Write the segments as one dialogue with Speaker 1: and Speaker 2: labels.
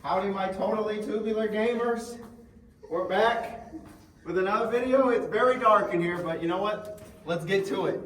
Speaker 1: Howdy my totally tubular gamers. We're back with another video. It's very dark in here, but you know what? Let's get to it.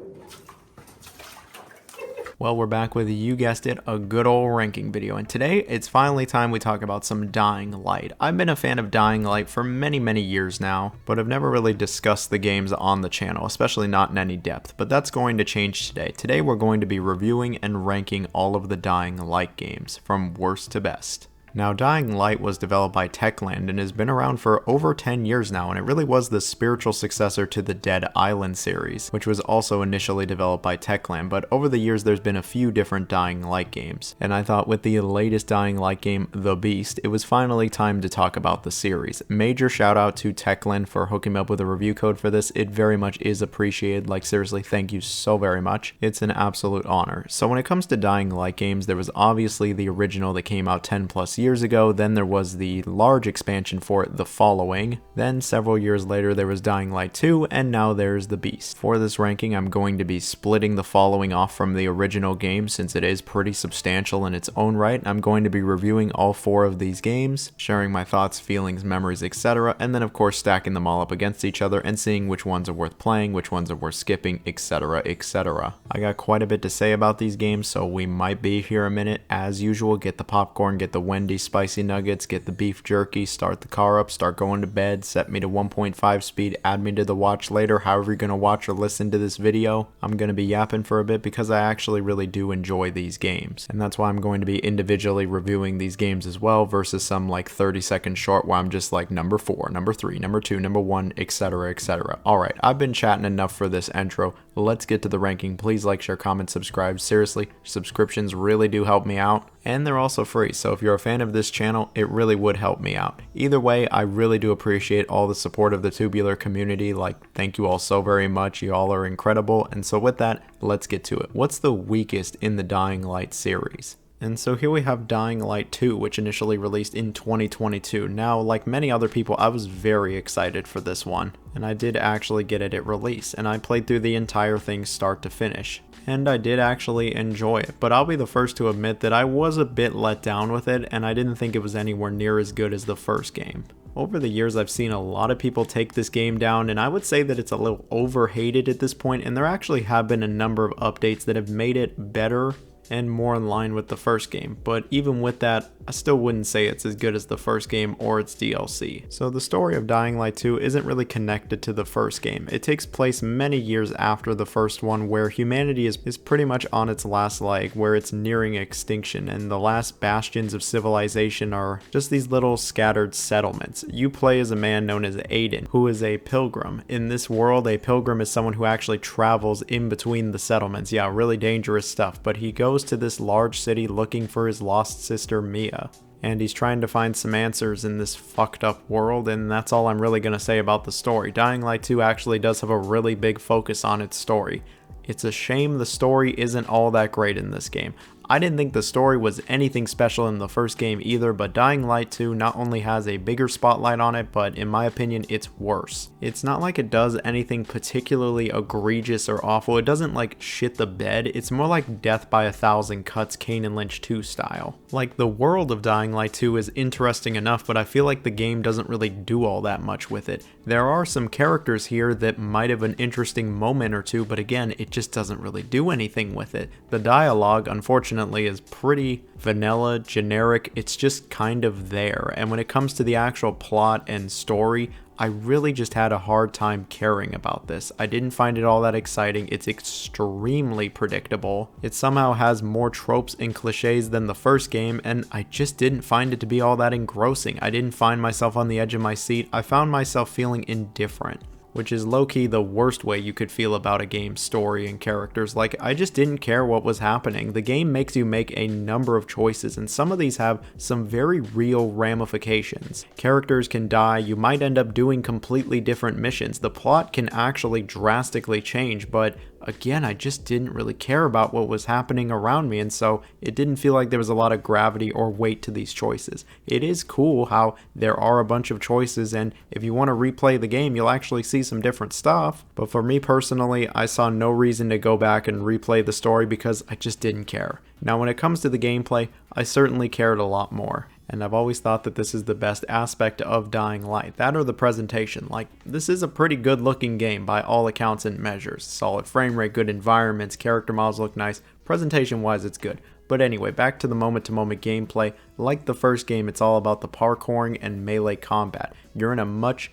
Speaker 2: Well, we're back with, you guessed it, a good old ranking video, and today it's finally time we talk about some Dying Light. I've been a fan of Dying Light for many years now, but I've never really discussed the games on the channel, especially not in any depth, but that's going to change today. Today we're going to be reviewing and ranking all of the Dying Light games, from worst to best. Now, Dying Light was developed by Techland and has been around for over 10 years now, and it really was the spiritual successor to the Dead Island series, which was also initially developed by Techland, but over the years there's been a few different Dying Light games, and I thought with the latest Dying Light game, The Beast, it was finally time to talk about the series. Major shout out to Techland for hooking me up with a review code for this. It very much is appreciated. Like, seriously, thank you so very much. It's an absolute honor. So when it comes to Dying Light games, there was obviously the original that came out 10+ years ago, then there was the large expansion for it, The Following, then several years later there was Dying Light 2, and now there's The Beast. For this ranking, I'm going to be splitting The Following off from the original game since it is pretty substantial in its own right. I'm going to be reviewing all 4 of these games, sharing my thoughts, feelings, memories, etc., and then of course stacking them all up against each other and seeing which ones are worth playing, which ones are worth skipping, etc., etc. I got quite a bit to say about these games, so we might be here a minute. As usual, get the popcorn, get the Wendy's spicy nuggets, get the beef jerky, start the car up, start going to bed, set me to 1.5 speed, add me to the watch later, however you're going to watch or listen to this video. I'm going to be yapping for a bit because I actually really do enjoy these games, and that's why I'm going to be individually reviewing these games as well versus some like 30-second short where I'm just like number 4, number 3, number 2, number 1, etc., etc. Alright, I've been chatting enough for this intro. Let's get to the ranking. Please like, share, comment, subscribe. Seriously, subscriptions really do help me out, and they're also free, so if you're a fan of this channel, it really would help me out. Either way, I really do appreciate all the support of the tubular community. Like, thank you all so very much. You all are incredible. And so with that, let's get to it. What's the weakest in the Dying Light series? And so here we have Dying Light 2, which initially released in 2022. Now, like many other people, I was very excited for this one, and I did actually get it at release, and I played through the entire thing start to finish. And I did actually enjoy it, but I'll be the first to admit that I was a bit let down with it, and I didn't think it was anywhere near as good as the first game. Over the years, I've seen a lot of people take this game down, and I would say that it's a little overhated at this point, and there actually have been a number of updates that have made it better and more in line with the first game, but even with that, I still wouldn't say it's as good as the first game or its DLC. So the story of Dying Light 2 isn't really connected to the first game. It takes place many years after the first one, where humanity is pretty much on its last leg, where it's nearing extinction, and the last bastions of civilization are just these little scattered settlements. You play as a man known as Aiden, who is a pilgrim. In this world, a pilgrim is someone who actually travels in between the settlements. Yeah, really dangerous stuff, but he goes to this large city looking for his lost sister Mia, and he's trying to find some answers in this fucked up world, and that's all I'm really going to say about the story. Dying Light 2 actually does have a really big focus on its story. It's a shame the story isn't all that great in this game. I didn't think the story was anything special in the first game either, but Dying Light 2 not only has a bigger spotlight on it, but in my opinion, it's worse. It's not like it does anything particularly egregious or awful. It doesn't like shit the bed. It's more like Death by a Thousand Cuts Kane and Lynch 2 style. Like, the world of Dying Light 2 is interesting enough, but I feel like the game doesn't really do all that much with it. There are some characters here that might have an interesting moment or two, but again, it just doesn't really do anything with it. The dialogue, unfortunately, is pretty vanilla, generic. It's just kind of there, and when it comes to the actual plot and story, I really just had a hard time caring about this. I didn't find it all that exciting. It's extremely predictable. It somehow has more tropes and cliches than the first game, and I just didn't find it to be all that engrossing. I didn't find myself on the edge of my seat. I found myself feeling indifferent, which is low-key the worst way you could feel about a game's story and characters. Like, I just didn't care what was happening. The game makes you make a number of choices, and some of these have some very real ramifications. Characters can die, you might end up doing completely different missions. The plot can actually drastically change, but again, I just didn't really care about what was happening around me, and so it didn't feel like there was a lot of gravity or weight to these choices. It is cool how there are a bunch of choices, and if you want to replay the game, you'll actually see some different stuff, but for me personally, I saw no reason to go back and replay the story because I just didn't care. Now, when it comes to the gameplay, I certainly cared a lot more. And I've always thought that this is the best aspect of Dying Light, that or the presentation. Like, this is a pretty good looking game by all accounts and measures. Solid frame rate, good environments, character models look nice, presentation wise it's good. But anyway, back to the moment-to-moment gameplay. Like the first game, it's all about the parkouring and melee combat. You're in a much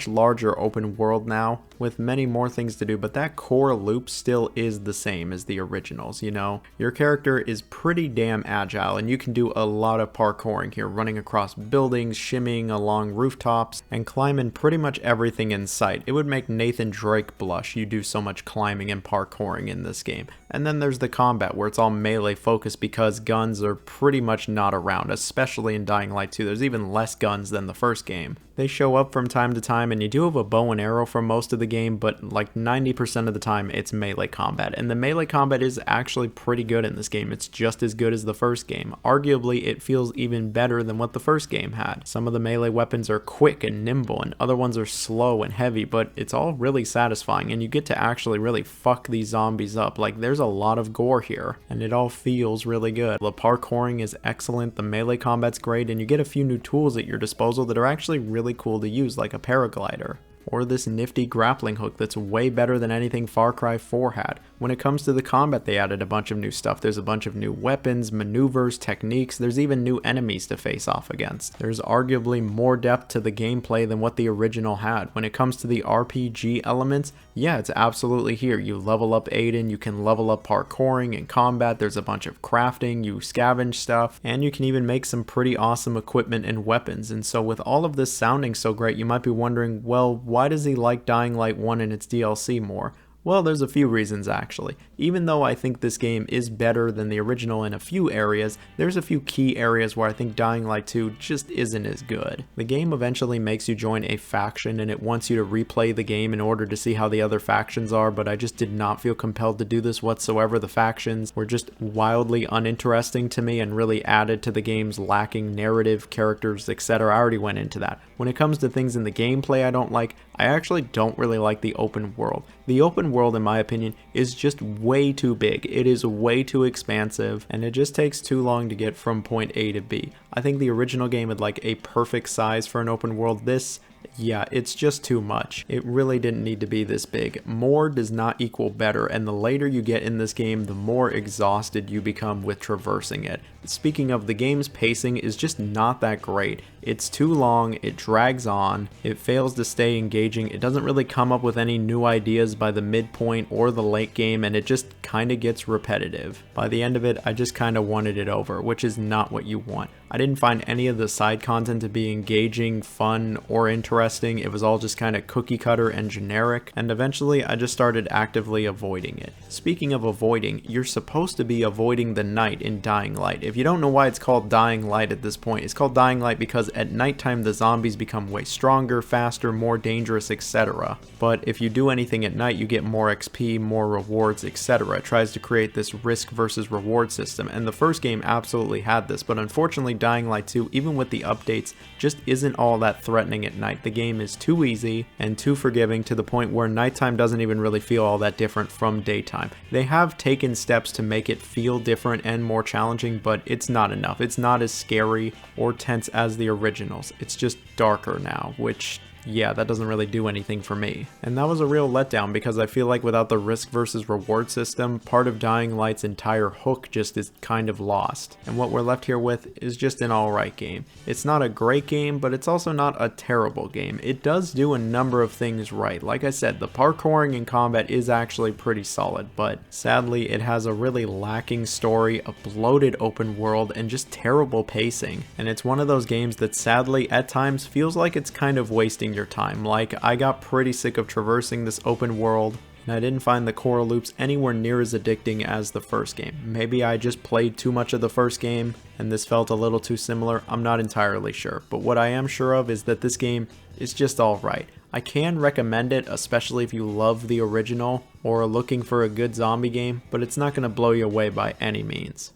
Speaker 2: larger open world now, with many more things to do, but that core loop still is the same as the originals, you know? Your character is pretty damn agile, and you can do a lot of parkouring here, running across buildings, shimmying along rooftops, and climbing pretty much everything in sight. It would make Nathan Drake blush, you do so much climbing and parkouring in this game. And then there's the combat, where it's all melee focused because guns are pretty much not around, especially in Dying Light 2. There's even less guns than the first game. They show up from time to time, and you do have a bow and arrow for most of the game, but like 90% of the time it's melee combat. And the melee combat is actually pretty good in this game. It's just as good as the first game. Arguably, it feels even better than what the first game had. Some of the melee weapons are quick and nimble, and other ones are slow and heavy, but it's all really satisfying, and you get to actually really fuck these zombies up. Like, there's a lot of gore here, and it all feels really good. The parkouring is excellent, the melee combat's great, and you get a few new tools at your disposal that are actually really cool to use, like a paraglider. Or this nifty grappling hook that's way better than anything Far Cry 4 had. When it comes to the combat, they added a bunch of new stuff. There's a bunch of new weapons, maneuvers, techniques, there's even new enemies to face off against. There's arguably more depth to the gameplay than what the original had. When it comes to the RPG elements, yeah, it's absolutely here. You level up Aiden, you can level up parkouring and combat, there's a bunch of crafting, you scavenge stuff, and you can even make some pretty awesome equipment and weapons. And so with all of this sounding so great, you might be wondering, well, why does he like Dying Light 1 and its DLC more? Well, there's a few reasons actually. Even though I think this game is better than the original in a few areas, there's a few key areas where I think Dying Light 2 just isn't as good. The game eventually makes you join a faction and it wants you to replay the game in order to see how the other factions are, but I just did not feel compelled to do this whatsoever. The factions were just wildly uninteresting to me and really added to the game's lacking narrative, characters, etc. I already went into that. When it comes to things in the gameplay I don't like, I actually don't really like the open world. The open world, in my opinion, is just way too big. It is way too expansive, and it just takes too long to get from point A to B. I think the original game had like a perfect size for an open world. This, yeah, it's just too much. It really didn't need to be this big. More does not equal better, and the later you get in this game, the more exhausted you become with traversing it. Speaking of, the game's pacing is just not that great. It's too long, it drags on, it fails to stay engaging, it doesn't really come up with any new ideas by the midpoint or the late game, and it just kinda gets repetitive. By the end of it, I just kinda wanted it over, which is not what you want. I didn't find any of the side content to be engaging, fun, or interesting. It was all just kinda cookie cutter and generic, and eventually I just started actively avoiding it. Speaking of avoiding, you're supposed to be avoiding the night in Dying Light. If you don't know why it's called Dying Light at this point, it's called Dying Light because at nighttime the zombies become way stronger, faster, more dangerous, etc. But if you do anything at night, you get more XP, more rewards, etc. It tries to create this risk versus reward system, and the first game absolutely had this, but unfortunately Dying Light 2, even with the updates, just isn't all that threatening at night. The game is too easy and too forgiving to the point where nighttime doesn't even really feel all that different from daytime. They have taken steps to make it feel different and more challenging, but it's not enough. It's not as scary or tense as the originals. It's just darker now, which, yeah, that doesn't really do anything for me. And that was a real letdown because I feel like without the risk versus reward system, part of Dying Light's entire hook just is kind of lost. And what we're left here with is just an alright game. It's not a great game, but it's also not a terrible game. It does do a number of things right. Like I said, the parkouring and combat is actually pretty solid, but sadly it has a really lacking story, a bloated open world, and just terrible pacing. And it's one of those games that sadly at times feels like it's kind of wasting your time. Like, I got pretty sick of traversing this open world, and I didn't find the core loops anywhere near as addicting as the first game. Maybe I just played too much of the first game and this felt a little too similar. I'm not entirely sure, but what I am sure of is that this game is just alright. I can recommend it, especially if you love the original or are looking for a good zombie game, but it's not going to blow you away by any means.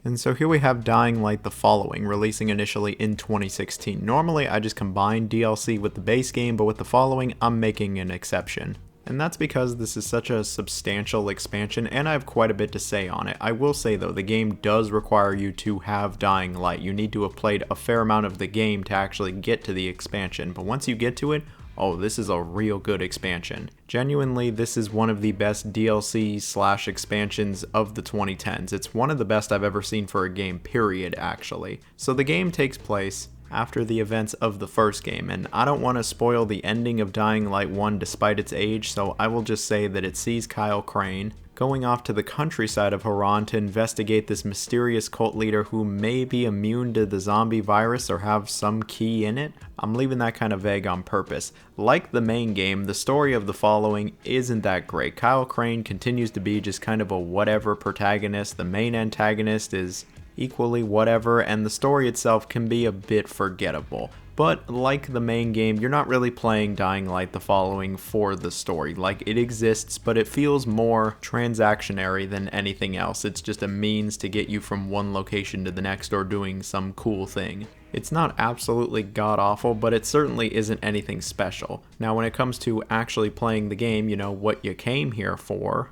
Speaker 2: And so here we have Dying Light the Following, releasing initially in 2016. Normally I just combine DLC with the base game, but with the Following I'm making an exception. And that's because this is such a substantial expansion and I have quite a bit to say on it. I will say though, the game does require you to have Dying Light. You need to have played a fair amount of the game to actually get to the expansion, but once you get to it, oh, this is a real good expansion. Genuinely, this is one of the best DLC / expansions of the 2010s. It's one of the best I've ever seen for a game, period, actually. So the game takes place after the events of the first game, and I don't want to spoil the ending of Dying Light 1 despite its age, so I will just say that it sees Kyle Crane going off to the countryside of Haran to investigate this mysterious cult leader who may be immune to the zombie virus or have some key in it. I'm leaving that kind of vague on purpose. Like the main game, the story of the following isn't that great. Kyle Crane continues to be just kind of a whatever protagonist. The main antagonist is equally whatever, and the story itself can be a bit forgettable. But like the main game, you're not really playing Dying Light the Following for the story. Like, it exists, but it feels more transactionary than anything else. It's just a means to get you from one location to the next or doing some cool thing. It's not absolutely god-awful, but it certainly isn't anything special. Now, when it comes to actually playing the game, you know, what you came here for,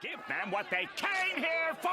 Speaker 3: give them what they came here for!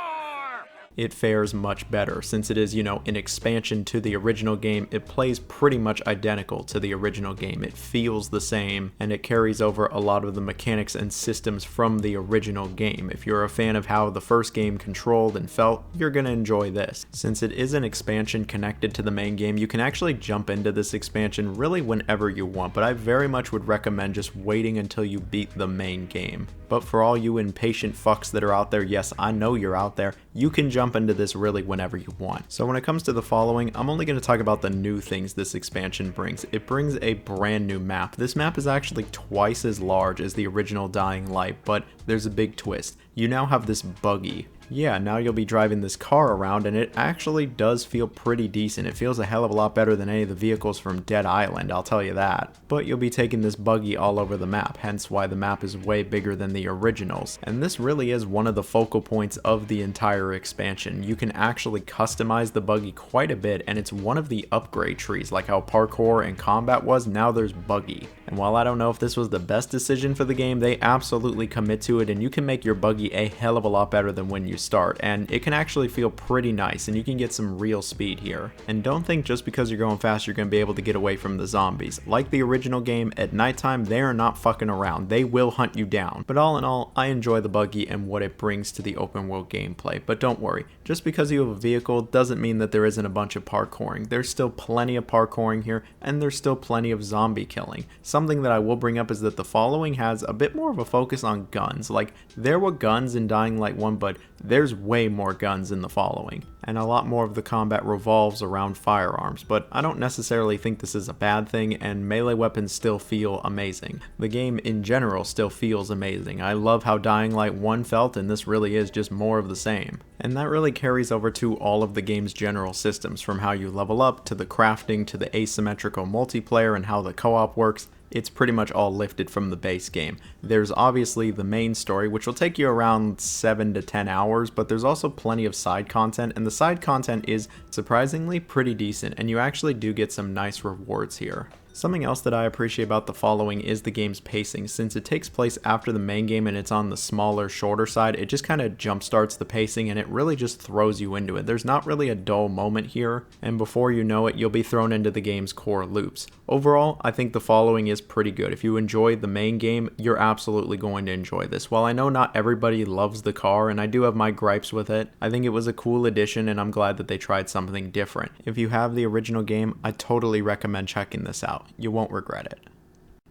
Speaker 2: It fares much better. Since it is, you know, an expansion to the original game, it plays pretty much identical to the original game. It feels the same, and it carries over a lot of the mechanics and systems from the original game. If you're a fan of how the first game controlled and felt, you're gonna enjoy this. Since it is an expansion connected to the main game, you can actually jump into this expansion really whenever you want, but I very much would recommend just waiting until you beat the main game. But for all you impatient fucks that are out there, yes, I know you're out there, you can jump into this really whenever you want. So when it comes to the following, I'm only going to talk about the new things this expansion brings. It brings a brand new map. This map is actually twice as large as the original Dying Light, but there's a big twist. You now have this buggy. Yeah, now you'll be driving this car around, and it actually does feel pretty decent. It feels a hell of a lot better than any of the vehicles from Dead Island, I'll tell you that. But you'll be taking this buggy all over the map, hence why the map is way bigger than the originals. And this really is one of the focal points of the entire expansion. You can actually customize the buggy quite a bit, and it's one of the upgrade trees. Like how parkour and combat was, now there's buggy. And while I don't know if this was the best decision for the game, they absolutely commit to it, and you can make your buggy a hell of a lot better than when you start, and it can actually feel pretty nice, and you can get some real speed here. And don't think just because you're going fast you're going to be able to get away from the zombies. Like the original game, at nighttime they are not fucking around. They will hunt you down. But all in all, I enjoy the buggy and what it brings to the open world gameplay. But don't worry, just because you have a vehicle doesn't mean that there isn't a bunch of parkouring. There's still plenty of parkouring here, and there's still plenty of zombie killing. Something that I will bring up is that the following has a bit more of a focus on guns. Like, there were guns in Dying Light 1, but there's way more guns in the following, and a lot more of the combat revolves around firearms, but I don't necessarily think this is a bad thing, and melee weapons still feel amazing. The game in general still feels amazing. I love how Dying Light 1 felt, and this really is just more of the same. And that really carries over to all of the game's general systems, from how you level up, to the crafting, to the asymmetrical multiplayer, and how the co-op works. It's pretty much all lifted from the base game. There's obviously the main story, which will take you around 7 to 10 hours, but there's also plenty of side content, and the side content is surprisingly pretty decent, and you actually do get some nice rewards here. Something else that I appreciate about the following is the game's pacing. Since it takes place after the main game and it's on the smaller, shorter side, it just kind of jumpstarts the pacing and it really just throws you into it. There's not really a dull moment here, and before you know it, you'll be thrown into the game's core loops. Overall, I think the following is pretty good. If you enjoyed the main game, you're absolutely going to enjoy this. While I know not everybody loves the car, and I do have my gripes with it, I think it was a cool addition and I'm glad that they tried something different. If you have the original game, I totally recommend checking this out. You won't regret it.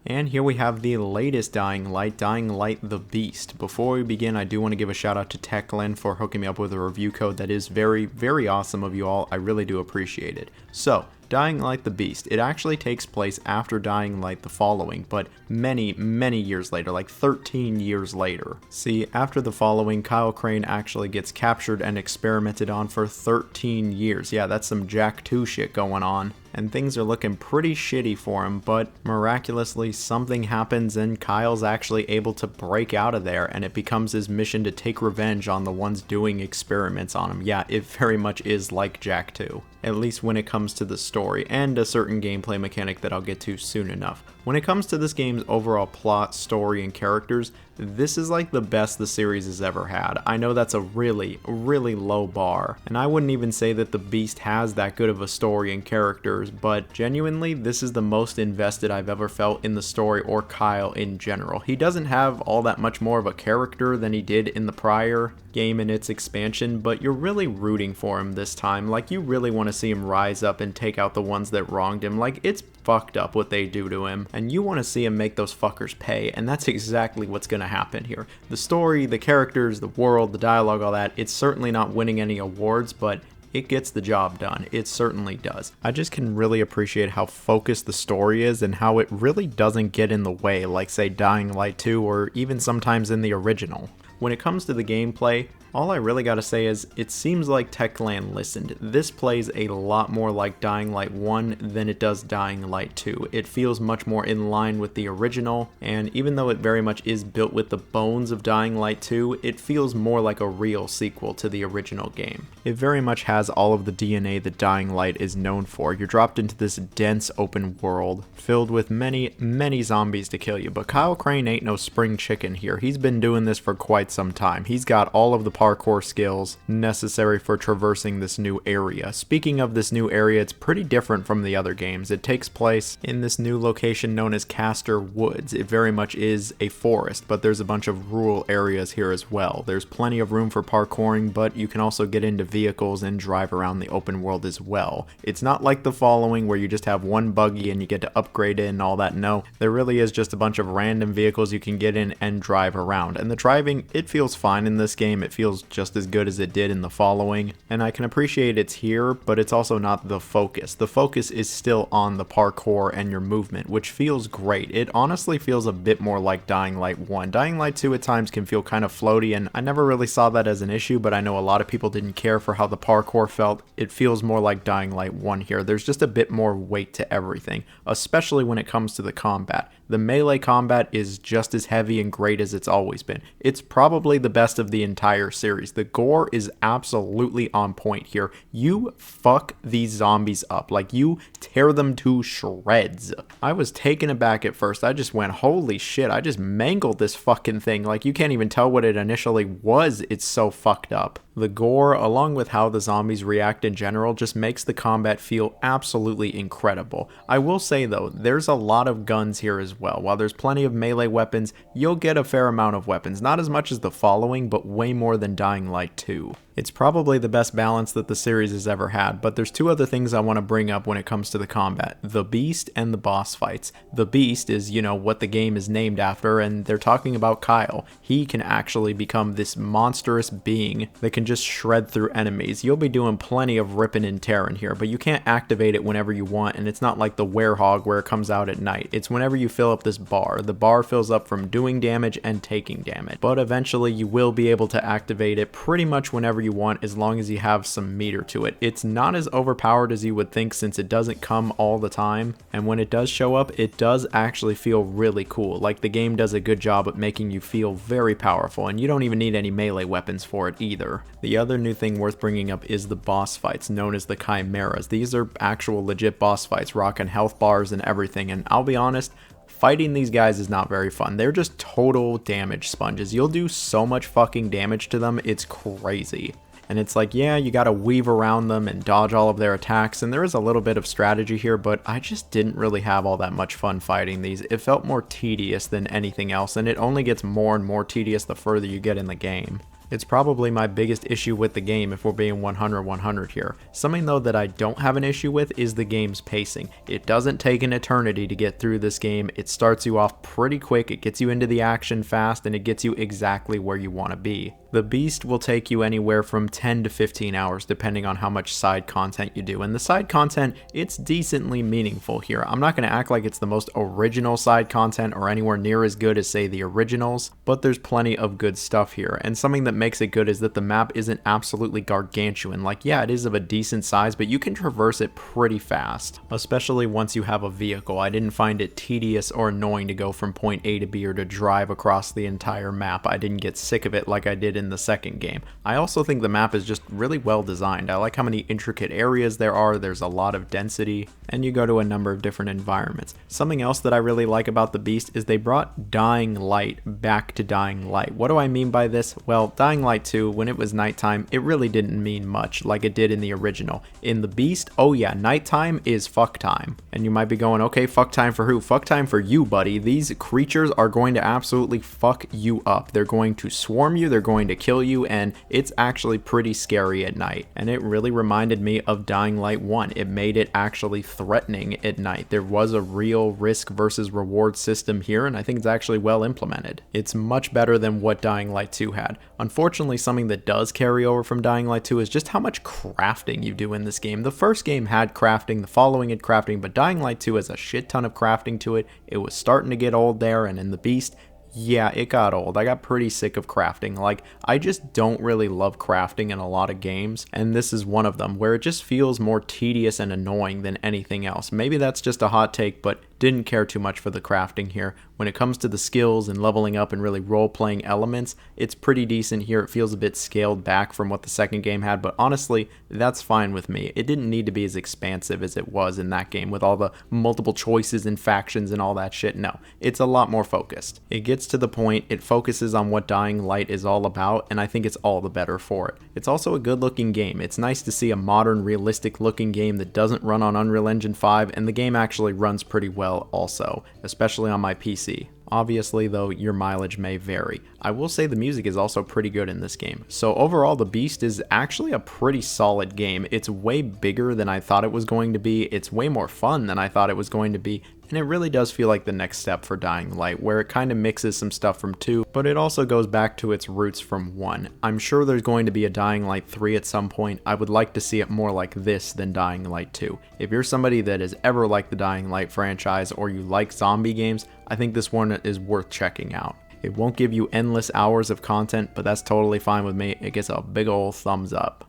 Speaker 2: And here we have the latest Dying Light the Beast. Before we begin, I do want to give a shout out to Techland for hooking me up with a review code. That is very, very awesome of you all. I really do appreciate it. So, Dying Light the Beast. It actually takes place after Dying Light the Following, but many, many years later, like 13 years later. See, after the Following, Kyle Crane actually gets captured and experimented on for 13 years. Yeah, that's some Jack 2 shit going on. And things are looking pretty shitty for him, but miraculously something happens and Kyle's actually able to break out of there, and it becomes his mission to take revenge on the ones doing experiments on him. Yeah, it very much is like Jack 2. At least when it comes to the story. story and a certain gameplay mechanic that I'll get to soon enough. When it comes to this game's overall plot, story, and characters, this is like the best the series has ever had. I know that's a really low bar, and I wouldn't even say that the Beast has that good of a story and characters, but genuinely, this is the most invested I've ever felt in the story or Kyle in general. He doesn't have all that much more of a character than he did in the prior game and its expansion, but you're really rooting for him this time. Like, you really want to see him rise up and take out the ones that wronged him. Like, it's fucked up what they do to him, and you want to see him make those fuckers pay, and that's exactly what's going to happen here. The story, the characters, the world, the dialogue, all that, it's certainly not winning any awards, but it gets the job done. It certainly does. I just can really appreciate how focused the story is and how it really doesn't get in the way, like say Dying Light 2 or even sometimes in the original. When it comes to the gameplay, all I really gotta say is, it seems like Techland listened. This plays a lot more like Dying Light 1 than it does Dying Light 2. It feels much more in line with the original, and even though it very much is built with the bones of Dying Light 2, it feels more like a real sequel to the original game. It very much has all of the DNA that Dying Light is known for. You're dropped into this dense open world, filled with many zombies to kill you, but Kyle Crane ain't no spring chicken here. He's been doing this for quite some time. He's got all of the parkour skills necessary for traversing this new area. Speaking of this new area, it's pretty different from the other games. It takes place in this new location known as Castor Woods. It very much is a forest, but there's a bunch of rural areas here as well. There's plenty of room for parkouring, but you can also get into vehicles and drive around the open world as well. It's not like The Following where you just have one buggy and you get to upgrade it and all that. No, there really is just a bunch of random vehicles you can get in and drive around. And the driving, it feels fine in this game. It feels just as good as it did in The Following, and I can appreciate it's here, but it's also not the focus. The focus is still on the parkour and your movement, which feels great. It honestly feels a bit more like Dying Light 1. Dying Light 2 at times can feel kind of floaty, and I never really saw that as an issue, but I know a lot of people didn't care for how the parkour felt. It feels more like Dying Light 1 here. There's just a bit more weight to everything, especially when it comes to the combat. The melee combat is just as heavy and great as it's always been. It's probably the best of the entire series. The gore is absolutely on point here. You fuck these zombies up. Like, you tear them to shreds. I was taken aback at first. I just went, holy shit, I just mangled this fucking thing. Like, you can't even tell what it initially was. It's so fucked up. The gore, along with how the zombies react in general, just makes the combat feel absolutely incredible. I will say though, there's a lot of guns here as well. While there's plenty of melee weapons, you'll get a fair amount of weapons. Not as much as The Following, but way more than Dying Light 2. It's probably the best balance that the series has ever had, but there's two other things I want to bring up when it comes to the combat. The Beast and the boss fights. The Beast is, you know, what the game is named after, and they're talking about Kyle. He can actually become this monstrous being that can just shred through enemies. You'll be doing plenty of ripping and tearing here, but you can't activate it whenever you want, and it's not like the Werehog where it comes out at night. It's whenever you fill up this bar. The bar fills up from doing damage and taking damage, but eventually you will be able to activate it pretty much whenever you want, as long as you have some meter to it. It's not as overpowered as you would think, since it doesn't come all the time, and when it does show up, it does actually feel really cool. Like, the game does a good job at making you feel very powerful, and you don't even need any melee weapons for it either. The other new thing worth bringing up is the boss fights, known as the Chimeras. These are actual legit boss fights, rocking health bars and everything, and I'll be honest, fighting these guys is not very fun. They're just total damage sponges. You'll do so much fucking damage to them, it's crazy. And it's like, yeah, you gotta weave around them and dodge all of their attacks, and there is a little bit of strategy here, but I just didn't really have all that much fun fighting these. It felt more tedious than anything else, and it only gets more and more tedious the further you get in the game. It's probably my biggest issue with the game if we're being 100-100 here. Something though that I don't have an issue with is the game's pacing. It doesn't take an eternity to get through this game. It starts you off pretty quick, it gets you into the action fast, and it gets you exactly where you want to be. The Beast will take you anywhere from 10 to 15 hours depending on how much side content you do, and the side content, it's decently meaningful here. I'm not going to act like it's the most original side content or anywhere near as good as say the originals, but there's plenty of good stuff here, and something that makes it good is that the map isn't absolutely gargantuan. Like, yeah, it is of a decent size, but you can traverse it pretty fast, especially once you have a vehicle. I didn't find it tedious or annoying to go from point A to B or to drive across the entire map. I didn't get sick of it like I did in the second game. I also think the map is just really well designed. I like how many intricate areas there are, there's a lot of density, and you go to a number of different environments. Something else that I really like about the Beast is they brought Dying Light back to Dying Light. What do I mean by this? Well, Dying Light 2, when it was nighttime, it really didn't mean much like it did in the original. In the Beast, oh yeah, nighttime is fuck time. And you might be going, okay, fuck time for who? Fuck time for you, buddy. These creatures are going to absolutely fuck you up. They're going to swarm you, they're going to kill you, and it's actually pretty scary at night. And it really reminded me of Dying Light 1. It made it actually threatening at night. There was a real risk versus reward system here, and I think it's actually well implemented. It's much better than what Dying Light 2 had. Unfortunately, something that does carry over from Dying Light 2 is just how much crafting you do in this game. The first game had crafting, the following had crafting, but Dying Light 2 has a shit ton of crafting to it. It was starting to get old there, and in the Beast, yeah, it got old. I got pretty sick of crafting. Like, I just don't really love crafting in a lot of games, and this is one of them, where it just feels more tedious and annoying than anything else. Maybe that's just a hot take, but didn't care too much for the crafting here. When it comes to the skills and leveling up and really role-playing elements, it's pretty decent here. It feels a bit scaled back from what the second game had, but honestly, that's fine with me. It didn't need to be as expansive as it was in that game with all the multiple choices and factions and all that shit. No, it's a lot more focused. It gets to the point, it focuses on what Dying Light is all about, and I think it's all the better for it. It's also a good-looking game. It's nice to see a modern, realistic-looking game that doesn't run on Unreal Engine 5, and the game actually runs pretty well also, especially on my PC. Obviously, though, your mileage may vary. I will say the music is also pretty good in this game. So overall, The Beast is actually a pretty solid game. It's way bigger than I thought it was going to be. It's way more fun than I thought it was going to be. And it really does feel like the next step for Dying Light, where it kind of mixes some stuff from 2, but it also goes back to its roots from 1. I'm sure there's going to be a Dying Light 3 at some point. I would like to see it more like this than Dying Light 2. If you're somebody that has ever liked the Dying Light franchise, or you like zombie games, I think this one is worth checking out. It won't give you endless hours of content, but that's totally fine with me. It gets a big ol' thumbs up.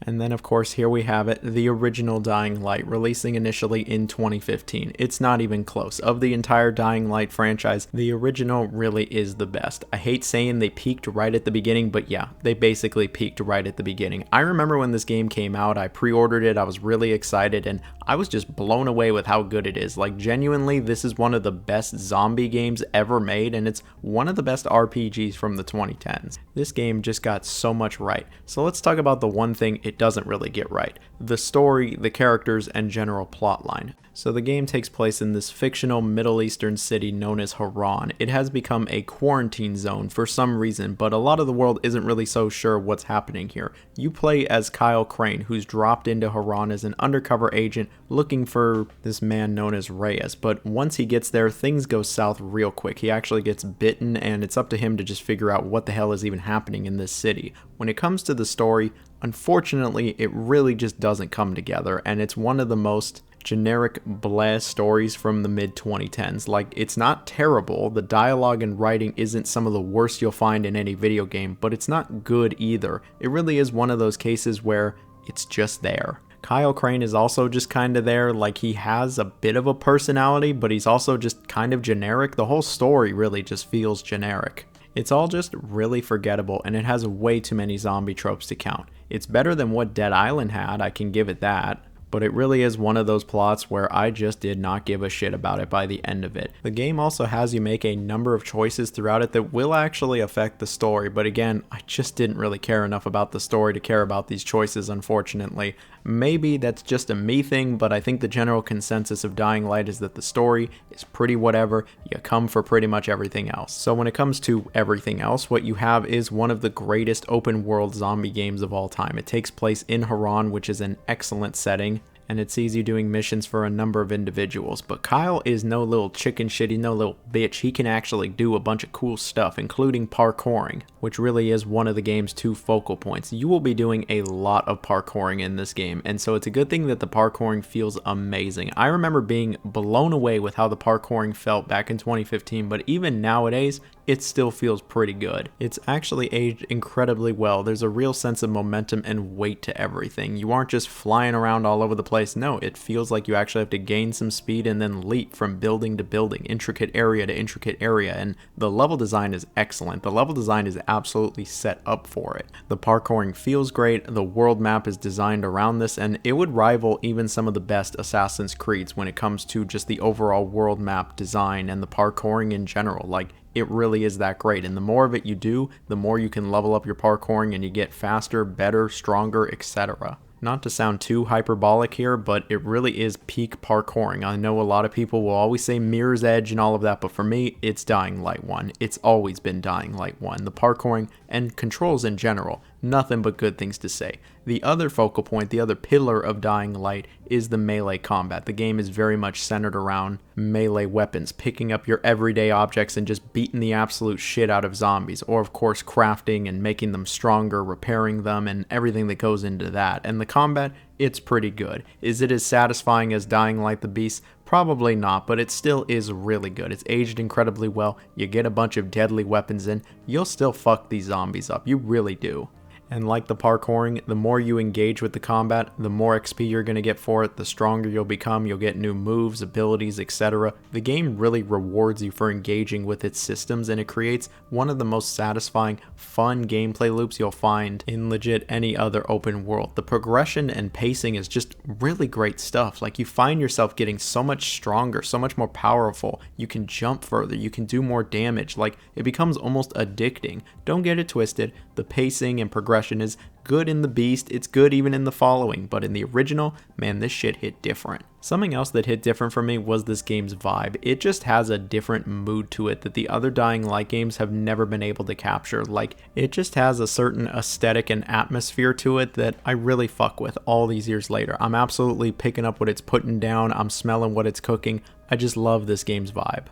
Speaker 2: And then, of course, here we have it, the original Dying Light, releasing initially in 2015. It's not even close. Of the entire Dying Light franchise, the original really is the best. I hate saying they peaked right at the beginning, but yeah, they basically peaked right at the beginning. I remember when this game came out, I pre-ordered it, I was really excited, and I was just blown away with how good it is. Like, genuinely, this is one of the best zombie games ever made, and it's one of the best RPGs from the 2010s. This game just got so much right. So let's talk about the one thing it doesn't really get right: the story, the characters, and general plotline. So the game takes place in this fictional Middle Eastern city known as Haran. It has become a quarantine zone for some reason, but a lot of the world isn't really so sure what's happening here. You play as Kyle Crane, who's dropped into Haran as an undercover agent looking for this man known as Reyes, but once he gets there, things go south real quick. He actually gets bitten, and it's up to him to just figure out what the hell is even happening in this city. When it comes to the story, unfortunately, it really just doesn't come together, and it's one of the most generic bleh stories from the mid-2010s. Like, it's not terrible, the dialogue and writing isn't some of the worst you'll find in any video game, but it's not good either. It really is one of those cases where it's just there. Kyle Crane is also just kind of there, like he has a bit of a personality, but he's also just kind of generic. The whole story really just feels generic. It's all just really forgettable, and it has way too many zombie tropes to count. It's better than what Dead Island had, I can give it that. But it really is one of those plots where I just did not give a shit about it by the end of it. The game also has you make a number of choices throughout it that will actually affect the story, but again, I just didn't really care enough about the story to care about these choices, unfortunately. Maybe that's just a me thing, but I think the general consensus of Dying Light is that the story is pretty whatever. You come for pretty much everything else. So when it comes to everything else, what you have is one of the greatest open world zombie games of all time. It takes place in Haran, which is an excellent setting, and it sees you doing missions for a number of individuals. But Kyle is no little chicken shit, he's no little bitch. He can actually do a bunch of cool stuff, including parkouring, which really is one of the game's 2 focal points. You will be doing a lot of parkouring in this game, and so it's a good thing that the parkouring feels amazing. I remember being blown away with how the parkouring felt back in 2015, but even nowadays, it still feels pretty good. It's actually aged incredibly well. There's a real sense of momentum and weight to everything. You aren't just flying around all over the place. No, it feels like you actually have to gain some speed and then leap from building to building, intricate area to intricate area, and the level design is excellent. The level design is absolutely set up for it. The parkouring feels great, the world map is designed around this, and it would rival even some of the best Assassin's Creeds when it comes to just the overall world map design and the parkouring in general. Like, it really is that great, and the more of it you do, the more you can level up your parkouring and you get faster, better, stronger, etc. Not to sound too hyperbolic here, but it really is peak parkouring. I know a lot of people will always say Mirror's Edge and all of that, but for me, it's Dying Light 1. It's always been Dying Light 1. The parkouring and controls in general, nothing but good things to say. The other focal point, the other pillar of Dying Light is the melee combat. The game is very much centered around melee weapons, picking up your everyday objects and just beating the absolute shit out of zombies, or of course crafting and making them stronger, repairing them, and everything that goes into that. And the combat, it's pretty good. Is it as satisfying as Dying Light the Beast? Probably not, but it still is really good. It's aged incredibly well. You get a bunch of deadly weapons in, you'll still fuck these zombies up. You really do. And like the parkouring, the more you engage with the combat, the more XP you're going to get for it, the stronger you'll become, you'll get new moves, abilities, etc. The game really rewards you for engaging with its systems, and it creates one of the most satisfying, fun gameplay loops you'll find in legit any other open world. The progression and pacing is just really great stuff. Like, you find yourself getting so much stronger, so much more powerful. You can jump further, you can do more damage. Like, it becomes almost addicting. Don't get it twisted. The pacing and progression is good in the Beast, it's good even in the following, but in the original, man, this shit hit different. Something else that hit different for me was this game's vibe. It just has a different mood to it that the other Dying Light games have never been able to capture. Like, it just has a certain aesthetic and atmosphere to it that I really fuck with all these years later. I'm absolutely picking up what it's putting down, I'm smelling what it's cooking. I just love this game's vibe.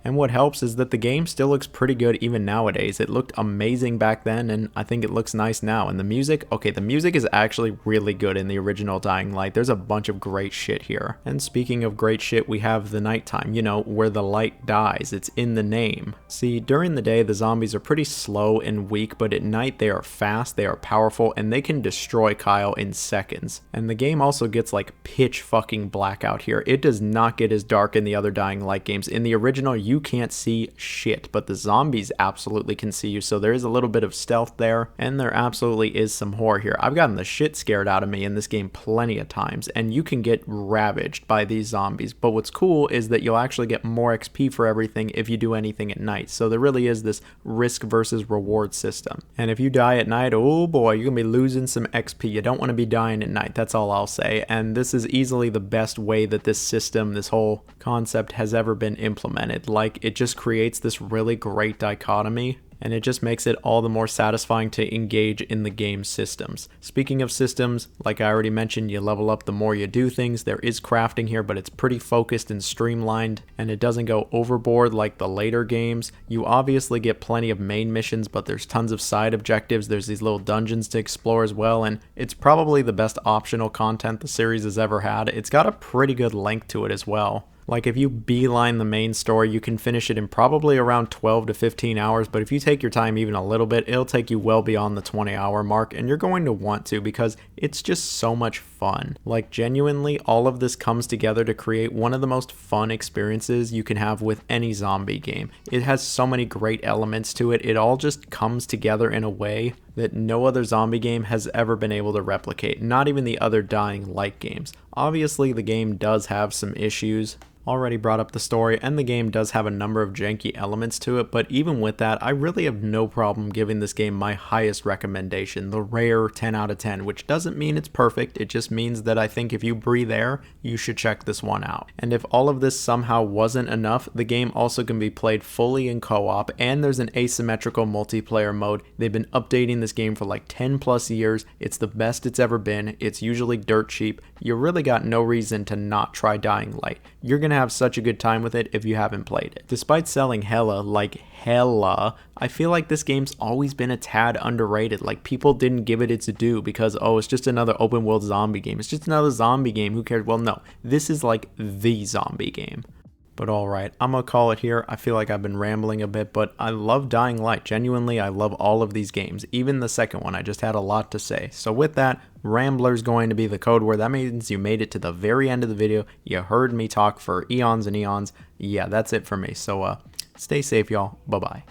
Speaker 2: And what helps is that the game still looks pretty good even nowadays. It looked amazing back then, and I think it looks nice now. And the music, okay, the music is actually really good in the original Dying Light. There's a bunch of great shit here. And speaking of great shit, we have the nighttime, you know, where the light dies. It's in the name. See, during the day, the zombies are pretty slow and weak, but at night they are fast, they are powerful, and they can destroy Kyle in seconds. And the game also gets like pitch fucking black out here. It does not get as dark in the other Dying Light games. In the original, you can't see shit, but the zombies absolutely can see you, so there is a little bit of stealth there, and there absolutely is some horror here. I've gotten the shit scared out of me in this game plenty of times, and you can get ravaged by these zombies, but what's cool is that you'll actually get more XP for everything if you do anything at night, so there really is this risk versus reward system. And if you die at night, oh boy, you're gonna be losing some XP. You don't want to be dying at night, that's all I'll say, and this is easily the best way that this system, this whole concept has ever been implemented. Like, it just creates this really great dichotomy, and it just makes it all the more satisfying to engage in the game's systems. Speaking of systems, like I already mentioned, you level up the more you do things. There is crafting here, but it's pretty focused and streamlined, and it doesn't go overboard like the later games. You obviously get plenty of main missions, but there's tons of side objectives. There's these little dungeons to explore as well, and it's probably the best optional content the series has ever had. It's got a pretty good length to it as well. Like, if you beeline the main story, you can finish it in probably around 12 to 15 hours, but if you take your time even a little bit, it'll take you well beyond the 20-hour mark, and you're going to want to because it's just so much fun. Like, genuinely, all of this comes together to create one of the most fun experiences you can have with any zombie game. It has so many great elements to it. It all just comes together in a way that no other zombie game has ever been able to replicate, not even the other Dying Light games. Obviously, the game does have some issues. Already brought up the story, and the game does have a number of janky elements to it, but even with that, I really have no problem giving this game my highest recommendation, the rare 10 out of 10, which doesn't mean it's perfect, it just means that I think if you breathe air, you should check this one out. And if all of this somehow wasn't enough, the game also can be played fully in co-op, and there's an asymmetrical multiplayer mode. They've been updating this game for like 10 plus years, it's the best it's ever been, it's usually dirt cheap, you really got no reason to not try Dying Light. You're gonna have such a good time with it if you haven't played it. Despite selling hella, I feel like this game's always been a tad underrated. Like, people didn't give it its due because, oh, it's just another open world zombie game. It's just another zombie game, who cares? Well, no, this is like the zombie game. But alright, I'm gonna call it here. I feel like I've been rambling a bit, but I love Dying Light. Genuinely, I love all of these games. Even the second one, I just had a lot to say. So with that, Rambler's going to be the code word. That means you made it to the very end of the video. You heard me talk for eons and eons. Yeah, that's it for me. So stay safe, y'all. Bye-bye.